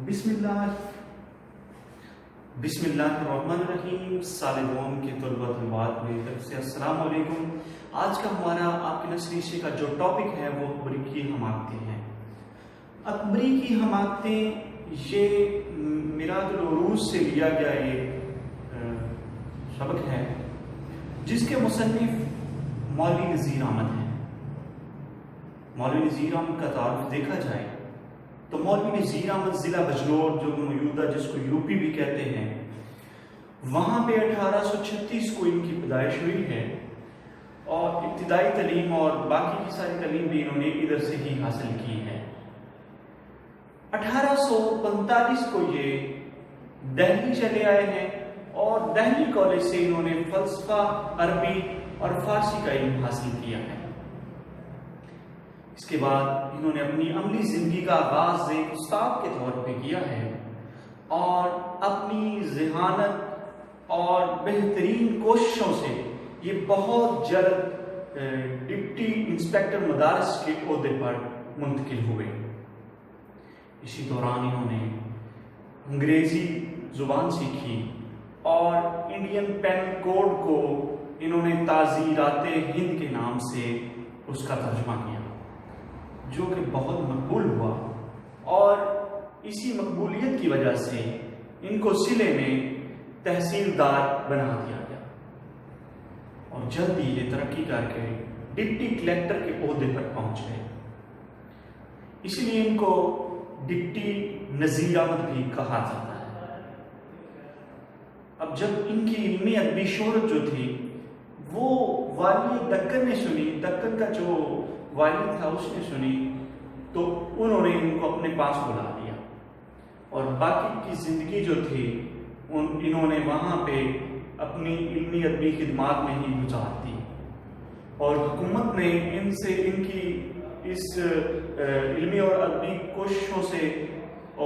بسم اللہ الرحمن الرحیم. سال دوم کے طلباء طلبات میں طرف سے السلام علیکم. آج کا ہمارا آپ کے نثری شے کا جو ٹاپک ہے وہ اکبری کی حماقتیں ہیں. اکبری کی حماقتیں یہ میرات العروج سے لیا گیا ایک سبق ہے جس کے مصنف مولوی نذیر احمد ہیں. مولوی نذیر احمد کا تعارف دیکھا جائے تو مولوی نذیر احمد ضلع بجنور جو موجودہ جس کو یوپی بھی کہتے ہیں وہاں پہ 1836 کو ان کی پیدائش ہوئی ہے اور ابتدائی تعلیم اور باقی کی ساری تعلیم بھی انہوں نے ادھر سے ہی حاصل کی ہے. 1845 کو یہ دہلی چلے آئے ہیں اور دہلی کالج سے انہوں نے فلسفہ، عربی اور فارسی کا علم حاصل کیا ہے. اس کے بعد انہوں نے اپنی عملی زندگی کا آغاز ایک استاد کے طور پہ کیا ہے اور اپنی ذہانت اور بہترین کوششوں سے یہ بہت جلد ڈپٹی انسپیکٹر مدارس کے عہدے پر منتقل ہوئے. اسی دوران انہوں نے انگریزی زبان سیکھی اور انڈین پین کوڈ کو انہوں نے تعزیرات ہند کے نام سے اس کا ترجمہ کیا جو کہ بہت مقبول ہوا اور اسی مقبولیت کی وجہ سے ان کو ضلع میں تحصیلدار بنا دیا گیا اور جلد ہی یہ ترقی کر کے ڈپٹی کلیکٹر کے عہدے پر پہنچ گئے. اس لیے ان کو ڈپٹی نذیر احمد بھی کہا جاتا ہے. اب جب ان کی علمی ادبی شہرت جو تھی وہ والی دکن نے سنی، دکن کا جو والی تھا اس نے سنی تو انہوں نے ان کو اپنے پاس بلا لیا اور باقی کی زندگی جو تھی انہوں نے وہاں پہ اپنی علمی ادبی خدمات میں ہی گزار دی اور حکومت نے ان سے ان کی اس علمی اور ادبی کوششوں سے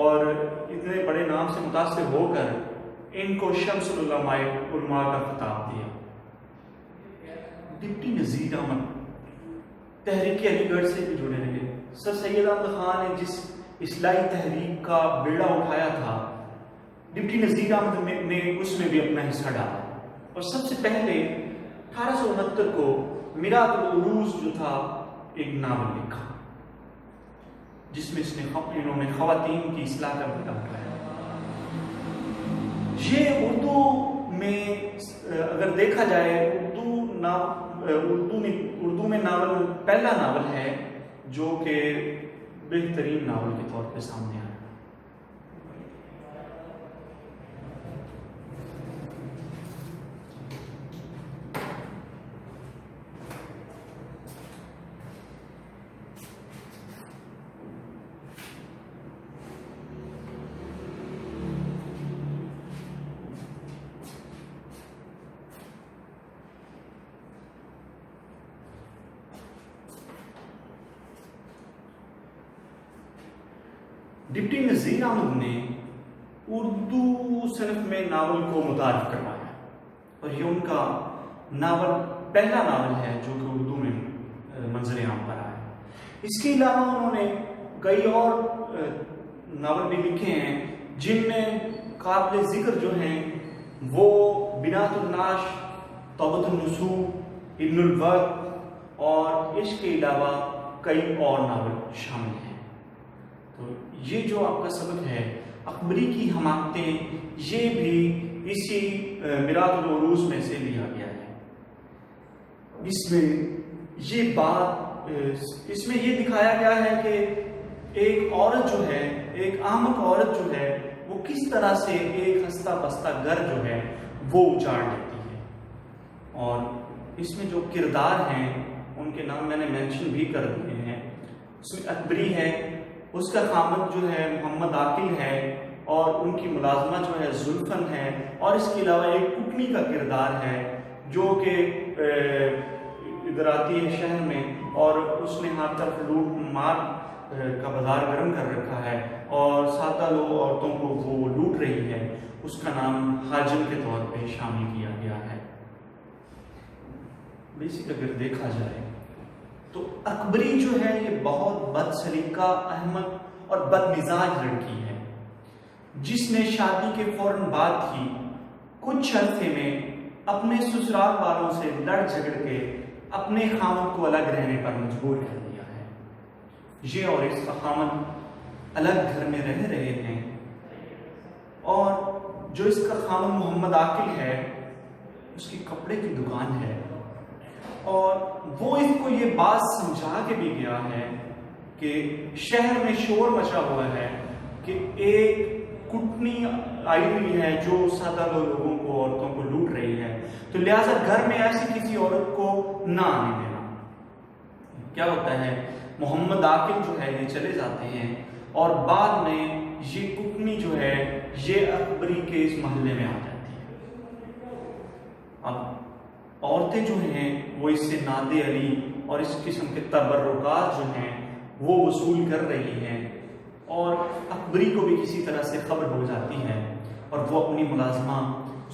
اور اتنے بڑے نام سے متاثر ہو کر ان کو شمس العلماء کا خطاب دیا. ڈپٹی نذیر احمد تحریک علی گڑھ سے بھی جڑے رہے. سر سید احمد خان نے جس اصلاحی تحریک کا بیڑا اٹھایا تھا ڈپٹی نذیر احمد نے اس میں بھی اپنا حصہ ڈالا اور سب سے پہلے 1869 کو میرات العروج جو تھا ایک ناول لکھا جس میں انہوں نے خواتین کی اصلاح کا بیڑا اٹھایا. یہ اردو میں اگر دیکھا جائے اردو میں ناول پہلا ناول ہے جو کہ بہترین ناول کے طور پہ سامنے آیا. ڈپٹی نذیر احمد نے اردو صنف میں ناول کو متعارف کروایا اور یہ ان کا ناول پہلا ناول ہے جو کہ اردو میں منظر عام پر آیا. اس کے علاوہ انہوں نے کئی اور ناول بھی لکھے ہیں جن میں قابل ذکر جو ہیں وہ بنات الناش، توبۃ النصوح، ابن الوقت اور اس کے علاوہ کئی اور ناول شامل ہیں. تو یہ جو آپ کا سبق ہے اکبری کی حماقتیں یہ بھی اسی میرات العروج میں سے لیا گیا ہے. اس میں یہ بات اس میں یہ دکھایا گیا ہے کہ ایک عورت جو ہے، ایک احمق عورت جو ہے وہ کس طرح سے ایک ہستہ بستہ گھر جو ہے وہ اجاڑ لیتی ہے. اور اس میں جو کردار ہیں ان کے نام میں نے مینشن بھی کر دیے ہیں. اس میں اکبری ہے، اس کا خامد جو ہے محمد عاقل ہے اور ان کی ملازمہ جو ہے زلفن ہے اور اس کے علاوہ ایک ککنی کا کردار ہے جو کہ ادھر آتی ہے شہر میں اور اس نے ہر طرف لوٹ مار کا بازار گرم کر رکھا ہے اور سادہ لوگ عورتوں کو وہ لوٹ رہی ہے. اس کا نام حاجم کے طور پہ شامل کیا گیا ہے. بیسک اگر دیکھا جائے تو اکبری جو ہے یہ بہت بد سلیقہ، احمق اور بد مزاج لڑکی ہے. جس نے شادی کے فوراً بعد ہی کچھ عرصے میں اپنے سسرال والوں سے لڑ جھگڑ کے اپنے خاوند کو الگ رہنے پر مجبور کر دیا ہے۔ یہ اور اس کا خاوند الگ گھر میں رہ رہے ہیں، اور جو اس کا خاوند محمد عاقل ہے اس کی کپڑے کی دکان ہے، اور وہ اس کو یہ بات سمجھا کے بھی گیا ہے کہ شہر میں شور مچا ہوا ہے کہ ایک کٹنی آئی ہوئی ہے جو سادہ لوگوں کو، عورتوں کو لوٹ رہی ہے، تو لہٰذا گھر میں ایسی کسی عورت کو نہ آنے دینا۔ کیا ہوتا ہے، محمد عاقل جو ہے یہ چلے جاتے ہیں، اور بعد میں یہ کٹنی جو ہے یہ اکبری کے اس محلے میں آ جاتی ہے۔ اب عورتیں جو ہیں وہ اس سے نادے علی اور اس قسم کے تبرکات جو ہیں وہ وصول کر رہی ہیں، اور اکبری کو بھی کسی طرح سے خبر ہو جاتی ہے، اور وہ اپنی ملازمہ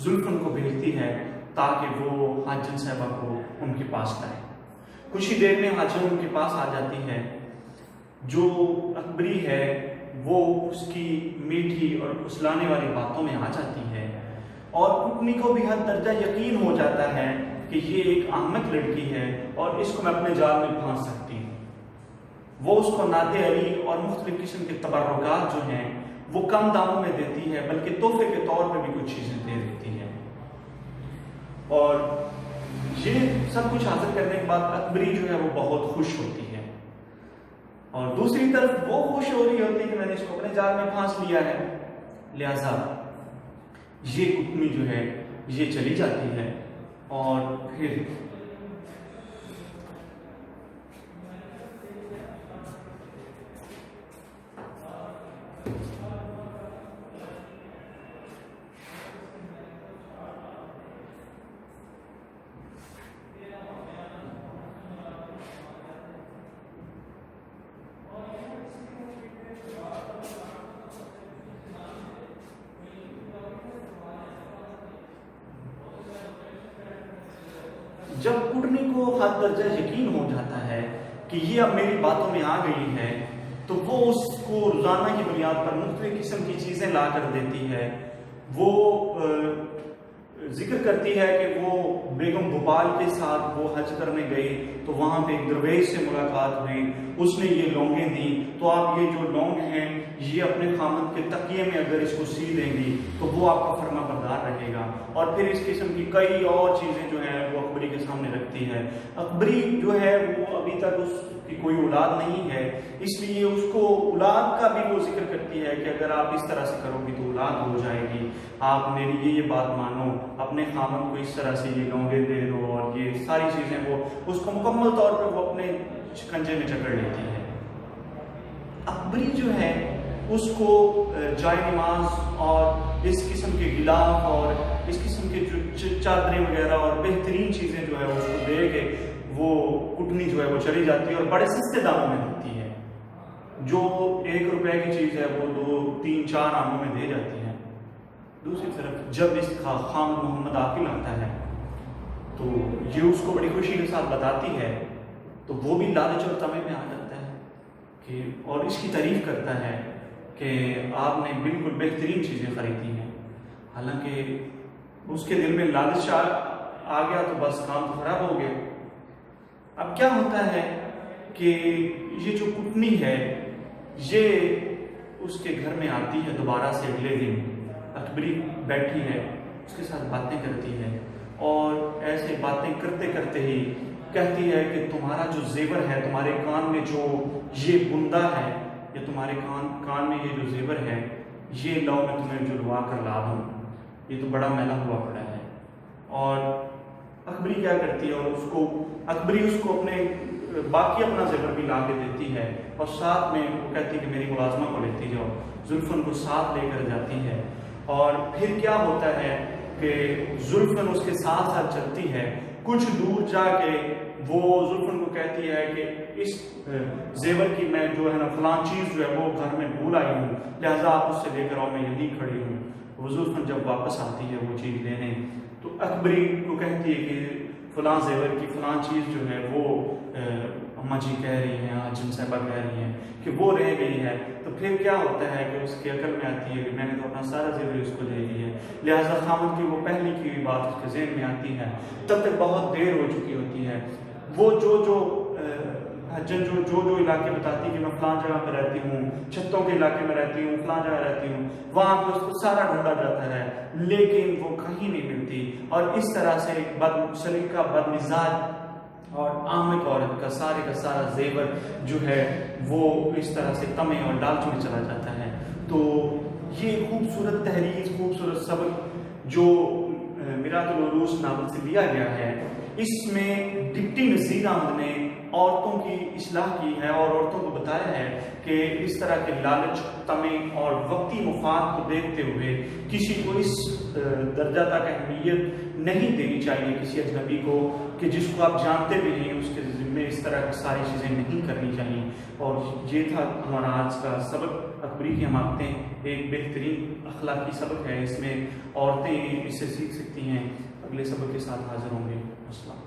زلفن کو بھیجتی ہے تاکہ وہ حاجن صاحبہ کو ان کے پاس لائے۔ کچھ ہی دیر میں حاجن ان کے پاس آ جاتی ہے۔ جو اکبری ہے وہ اس کی میٹھی اور پھسلانے والی باتوں میں آ جاتی ہے، اور کٹنی کو بھی حد درجہ یقین ہو جاتا ہے کہ یہ ایک احمق لڑکی ہے اور اس کو میں اپنے جال میں پھانس سکتی ہوں۔ وہ اس کو نادے علی اور مختلف قسم کے تبرکات جو ہیں وہ کم داموں میں دیتی ہے، بلکہ تحفے کے طور پہ بھی کچھ چیزیں دے دیتی ہے، اور یہ سب کچھ حاصل کرنے کے بعد اکبری جو ہے وہ بہت خوش ہوتی ہے، اور دوسری طرف وہ خوش ہو رہی ہوتی ہے کہ میں نے اس کو اپنے جال میں پھانس لیا ہے۔ لہذا یہ کٹنی جو ہے یہ چلی جاتی ہے، اور پھر جب کٹنی کو حد درجہ یقین ہو جاتا ہے کہ یہ اب میری باتوں میں آ گئی ہے، تو وہ اس کو روزانہ کی بنیاد پر مختلف قسم کی چیزیں لا کر دیتی ہے۔ وہ ذکر کرتی ہے کہ وہ بیگم بھوپال کے ساتھ وہ حج کرنے گئی تو وہاں پہ ایک درویش سے ملاقات ہوئی، اس نے یہ لونگیں دیں، تو آپ یہ جو لونگ ہیں یہ اپنے خامد کے تکیے میں اگر اس کو سی دیں گی تو وہ آپ کا فرما بردار رہے گا، اور پھر اس قسم کی کئی اور چیزیں جو ہیں وہ اکبری کے سامنے رکھتی ہے۔ اکبری جو ہے وہ ابھی تک اس کی کوئی اولاد نہیں ہے، اس لیے اس کو اولاد کا بھی وہ ذکر کرتی ہے کہ اگر آپ اس طرح سے کرو گی تو اولاد ہو جائے گی، آپ میری یہ بات مانو، اپنے خامد کو اس طرح سے یہ لونگے دے دو، اور یہ ساری چیزیں وہ اس کو مکمل طور پر وہ اپنے شکنجے میں جکڑ لیتی ہے۔ اکبری جو ہے اس کو جائے نماز اور اس قسم کے غلاف اور اس قسم کے جو چادریں وغیرہ اور بہترین چیزیں جو ہے اس کو دے کے وہ کٹنی جو ہے وہ چلی جاتی ہے، اور بڑے سستے داموں میں دیتی ہے، جو 1 روپے کی چیز ہے وہ 2 3 4 آنوں میں دے جاتی ہے۔ دوسری طرف جب اس کا خامد محمد عاقل آتا ہے تو یہ اس کو بڑی خوشی کے ساتھ بتاتی ہے، تو وہ بھی لالچ اور طمع میں آ جاتا ہے کہ اور اس کی تعریف کرتا ہے کہ آپ نے بالکل بہترین چیزیں خریدی ہیں، حالانکہ اس کے دل میں لالچ آ گیا تو بس کام تو خراب ہو گیا۔ اب کیا ہوتا ہے کہ یہ جو کٹنی ہے یہ اس کے گھر میں آتی ہے دوبارہ سے اگلے دن، اکبری بیٹھی ہے اس کے ساتھ باتیں کرتی ہے، اور ایسے باتیں کرتے کرتے ہی کہتی ہے کہ تمہارا جو زیور ہے، تمہارے کان میں جو یہ بندہ ہے یا تمہارے کان میں یہ جو زیور ہے یہ لو میں تمہیں جلوا کر لا دوں، یہ تو بڑا میلا ہوا پڑا ہے۔ اور اکبری کیا کرتی ہے، اور اکبری اس کو اپنے باقی اپنا زیور بھی لا کے دیتی ہے، اور ساتھ میں وہ کہتی ہے کہ میری ملازمہ کو لیتی جاؤ، زلفن کو ساتھ لے کر جاتی ہے، اور پھر کیا ہوتا ہے کہ زلفن اس کے ساتھ ساتھ چلتی ہے، کچھ دور جا کے وہ زلفن کو کہتی ہے کہ اس زیور کی میں جو ہے نا فلاں چیز جو ہے وہ گھر میں بھول آئی ہوں، لہٰذا آپ اس سے لے کر آؤ، میں یہیں کھڑی ہوں۔ وہ زلفن جب واپس آتی ہے وہ چیز لینے، تو اکبری کو کہتی ہے کہ فلاں زیور کی فلاں چیز جو ہے وہ اماں جی کہہ رہی ہیں، حاجم صاحبہ کہہ رہی ہیں کہ وہ رہ گئی ہے، تو پھر کیا ہوتا ہے کہ اس کی عقل میں آتی ہے کہ میں نے تو اپنا سارا زیور اس کو دے دی ہے، لہٰذا خامد کی وہ پہلی کی ہوئی بات اس کے ذہن میں آتی ہے، تب تک بہت دیر ہو چکی ہوتی ہے۔ وہ جو حجن جو علاقے بتاتی کہ میں فلاں جگہ پہ رہتی ہوں، چھتوں کے علاقے میں رہتی ہوں، فلاں جگہ رہتی ہوں، وہاں پہ اس کو سارا ڈھونڈا جاتا ہے لیکن وہ کہیں نہیں ملتی، اور اس طرح سے ایک بد سلیقہ، بد مزاج اور عامق عورت کا سارا زیور جو ہے وہ اس طرح سے طمع اور لالچ میں چلا جاتا ہے۔ تو یہ خوبصورت تحریر، خوبصورت سبق جو میراث العروس ناول سے لیا گیا ہے، اس میں ڈپٹی نذیر احمد نے عورتوں کی اصلاح کی ہے اور عورتوں کو بتایا ہے کہ اس طرح کے لالچ، طمع اور وقتی مفاد کو دیکھتے ہوئے کسی کو اس درجہ تک اہمیت نہیں دینی چاہیے کسی اجنبی کو کہ جس کو آپ جانتے بھی نہیں، اس کے ذمے اس طرح کی ساری چیزیں نہیں کرنی چاہیے۔ اور یہ تھا ہمارا آج کا سبق، اکبری کی حماقتیں، ایک بہترین اخلاقی سبق ہے، اس میں عورتیں اس سے سیکھ سکتی ہیں۔ اگلے سبق کے ساتھ حاضر ہوں گے۔ السلام۔